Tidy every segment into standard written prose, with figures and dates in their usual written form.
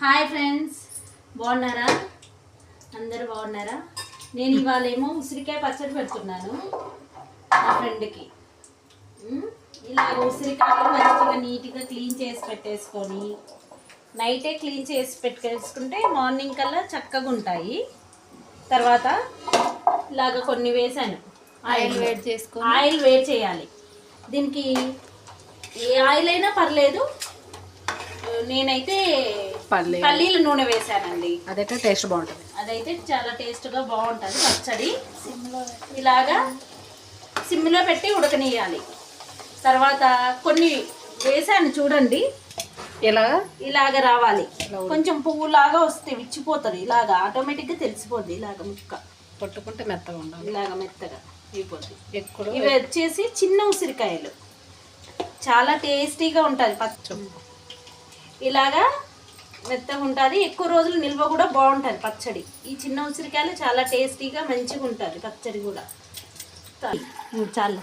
Hi friends, బాగున్నారా? అందరూ బాగున్నారా? నేను ఇవాళేమో ఉసిరికాయ పచ్చడి పెడుతున్నాను మా ఫ్రెండ్కి. ఇలా ఉసిరికాయలు మంచిగా నీట్గా క్లీన్ చేసి పెట్టేసుకొని నైటే క్లీన్ చేసి పెట్టేసుకుంటే మార్నింగ్ కల్లా చక్కగా ఉంటాయి. తర్వాత ఇలాగ కొన్ని వేసాను. ఆయిల్ వేడి చేయాలి. దీనికి ఏ ఆయిల్ అయినా పర్లేదు. నేనైతే పల్లీల నూనె వేసానండి. అదైతే టేస్ట్ బాగుంటుంది. అదైతే చాలా టేస్ట్గా బాగుంటుంది పచ్చడి. ఇలాగా సిమ్లో పెట్టి ఉడకనియాలి. తర్వాత కొన్ని వేసాను చూడండి, ఇలాగ రావాలి. కొంచెం పువ్వులాగా వస్తే విచ్చిపోతుంది. ఇలాగా ఆటోమేటిక్గా తెలిసిపోద్ది. ఇలాగ ముక్క పట్టుకుంటే మెత్తగా ఉండాలి. ఇలాగ మెత్తగా అయిపోద్ది. ఇవి వచ్చేసి చిన్న ఉసిరికాయలు, చాలా టేస్టీగా ఉంటుంది పచ్చడి. ఇలాగా మెత్తగా ఉంటుంది. ఎక్కువ రోజులు నిల్వ కూడా బాగుంటుంది పచ్చడి. ఈ చిన్న ఉసిరికాయలు చాలా టేస్టీగా మంచిగా ఉంటుంది పచ్చడి కూడా. చాలా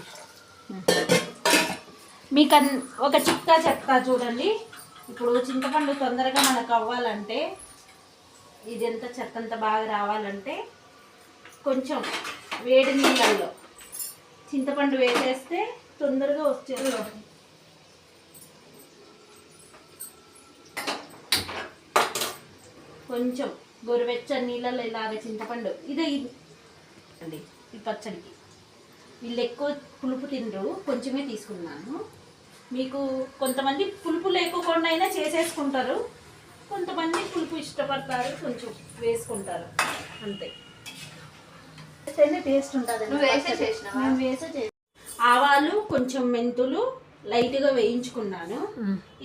మీకు ఒక చిట్కా చెప్తా చూడండి. ఇప్పుడు చింతపండు తొందరగా మనకు అవ్వాలంటే, ఇది ఎంత చెత్తంత బాగా రావాలంటే, కొంచెం వేడి నీళ్ళల్లో చింతపండు వేసేస్తే తొందరగా వచ్చేది. కొంచెం గోరువెచ్చని నీళ్ళలో ఇలాగ చింతపండు ఇదే అండి ఈ పచ్చడికి. వీళ్ళు ఎక్కువ పులుపు తినరు, కొంచెమే తీసుకున్నాను. మీకు కొంతమంది పులుపు లేకుండా అయినా చేసేసుకుంటారు, కొంతమంది పులుపు ఇష్టపడతారు, కొంచెం వేసుకుంటారు, అంతే. టేస్ట్ ఉంటుంది. ఆవాలు, కొంచెం మెంతులు లైట్గా వేయించుకున్నాను.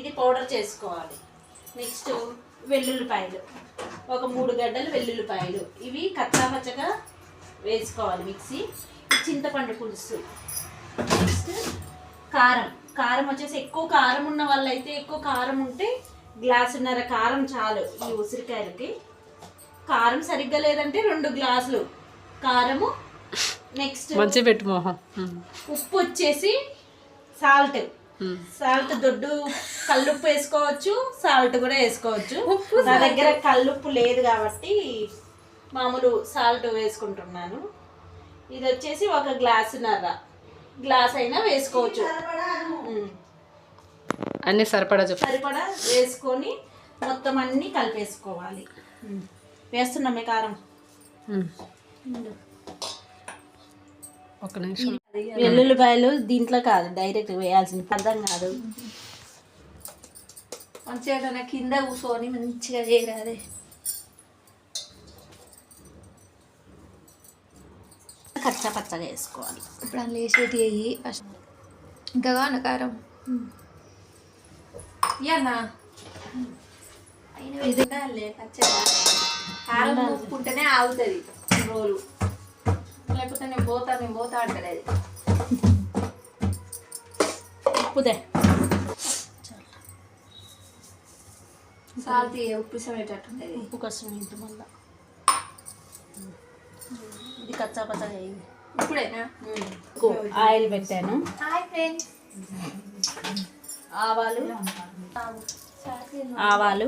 ఇది పౌడర్ చేసుకోవాలి. నెక్స్ట్ వెల్లుల్లిపాయలు, ఒక 3 గడ్డలు వెల్లుల్లిపాయలు, ఇవి కచ్చాపచ్చగా వేసుకోవాలి మిక్సీ. చింతపండు పులుసు. నెక్స్ట్ కారం వచ్చేసి ఎక్కువ కారం ఉన్న వాళ్ళైతే, ఎక్కువ కారం ఉంటే గ్లాసున్నర కారం చాలు ఈ ఉసిరికాయలకి. కారం సరిగ్గా లేదంటే 2 గ్లాసులు కారము. నెక్స్ట్ ఉప్పు వచ్చేసి సాల్ట్ దొడ్డు కల్లుప్పు వేసుకోవచ్చు, సాల్ట్ కూడా వేసుకోవచ్చు. నా దగ్గర కల్లుప్పు లేదు కాబట్టి మామూలు సాల్ట్ వేసుకుంటున్నాను. ఇది వచ్చేసి 1 గ్లాస్ అయినా వేసుకోవచ్చు. అన్ని సరిపడా వేసుకొని మొత్తం అన్నీ కలిపేసుకోవాలి. వేస్తున్నామే కారం. ఒక నిమిషం. వెల్లుల్లిపాయలు దీంట్లో కాదు, డైరెక్ట్ వేయాల్సింది. అర్థం కాదు. మంచిగా కింద కూర్చొని మంచిగా చేయరాదే. కచ్చా పచ్చగా వేసుకోవాలి. ఇప్పుడు అందులో వేసేటి అయ్యి ఇంకా కారం ఇయన్నా అయినా ఇది కారం ముక్కుంటేనే ఆగుతుంది రోలు, లేకపోతే నేను పోతా అంటలేదు. ఉప్పుదే సాల్ట్ ఉప్పు సమేటట్టుండేది. ఉప్పు కోసం ఇంటి మళ్ళీ ఇది కచ్చా పచ్చగా అయింది. ఇప్పుడేనా ఆయిల్ పెట్టాను. Hi friends. ఆవాలు,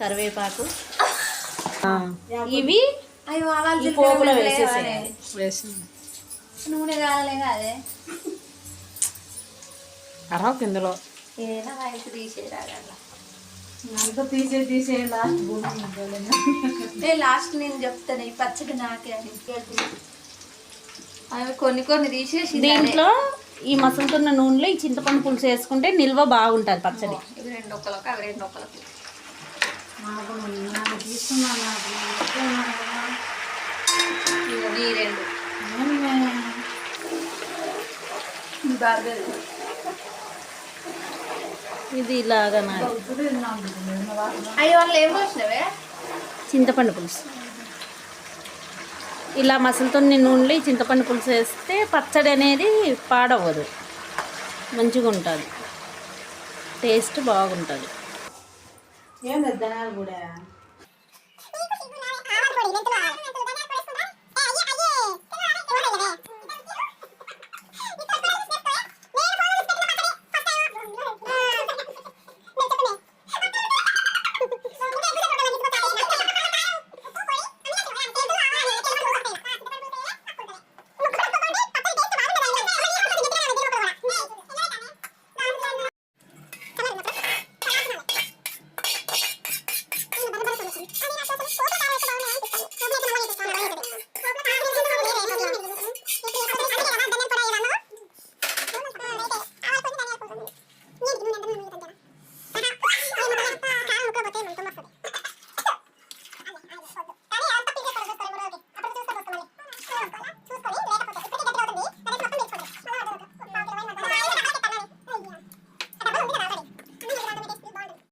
కరివేపాకు, ఇవి అవి ఆవాలు పోపులో వేసేసి నూనె కాలలే కాదే అరవకు ఇందులో ఏదైనా వైపు తీసేరాగల. తీసే లాస్ట్ నేను చెప్తాను ఈ పచ్చడి నాకే అని. అవి కొన్ని తీసేసి దీంట్లో ఈ మసలుతున్న నూనెలో ఈ చింతపండు పులుసు వేసుకుంటే నిల్వ బాగుంటుంది పచ్చడి. ఇవి 2 ఒక్కలకు, అవి 2 ఒక్కలకు. ఈ 2 ఇది ఇలాగా అయ్యి వాళ్ళు ఏం పోసినవే చింతపండు పులుసు. ఇలా మసలుతున్న నూనెలో ఈ చింతపండు పులుసు వేస్తే పచ్చడి అనేది పాడవ్వదు, మంచిగా ఉంటుంది, టేస్ట్ బాగుంటుంది. ఏం కూడా